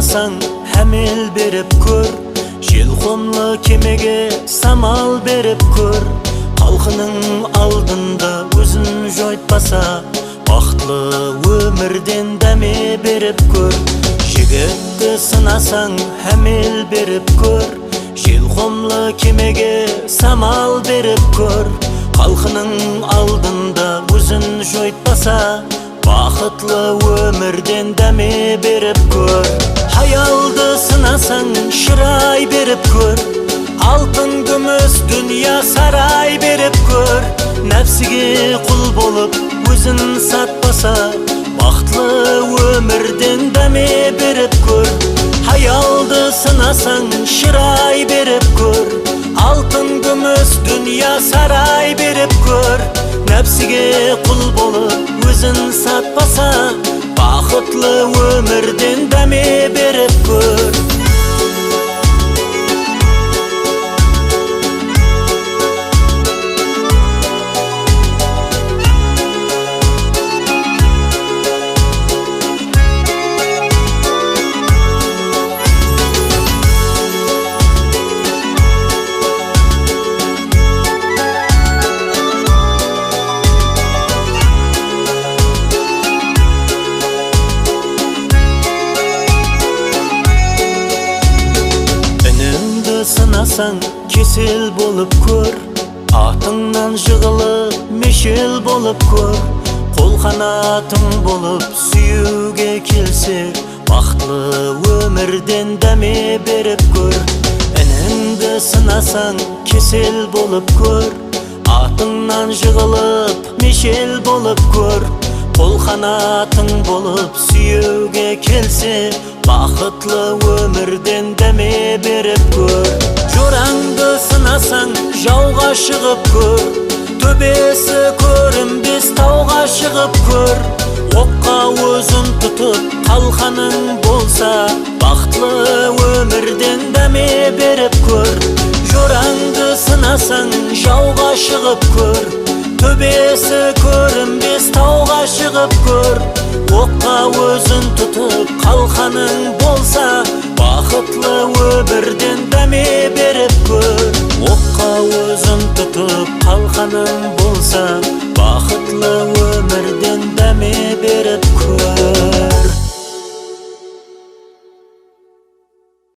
сынасаң, әмел беріп көр. Желқомлы кемеге самал беріп көр. Халқының алдында өзін жойтпаса, бақытлы өмірден дәме беріп көр. Жігітті сынасаң, әмел беріп көр. Желқомлы кемеге самал беріп көр. Халқының алдында өзін жойтпаса, бақытлы өмірден дәме беріп көр. Хаялды сынасаң, шырай беріп көр. Алтын күміс дүния сарай беріп көр. Нәпсіге құл болып өзін сатпаса, бақытлы өмірден дәме беріп көр. Хаялды сынасаң, шырай беріп көр. Алтын күміс дүния сарай беріп көр. Нәпсіге құл болып өзін сатпаса, бақытлы өмірден дәме беріп көр. Сынасаң, кесел болып көр. Атыңнан жығылып, мешел болып көр. Қол қанатың болып сүюге келсе, бақытлы өмірден дәме беріп көр. Ініңді сынасаң, кесел болып көр. Атыңнан жығылып, мешел болып көр. Қол қанатың болып сүюге келсе, бақытлы өмірден дәме беріп көр. Жораңды сынасаң, жауға шығып көр. Төбесі көрінбес тауға шығып көр. Оққа өзін тұтып қалқаның болса, бақытлы өмірден дәме беріп көр. Жораңды сынасаң, жауға шығып көр. Төбесі көрінбес тауға шығып көр. Оққа өзін тұтып қалқаның болса, бақытлы өмірден дәме беріп көр. Оққа өзін тұтып қалқаның болса, бақытлы өмірден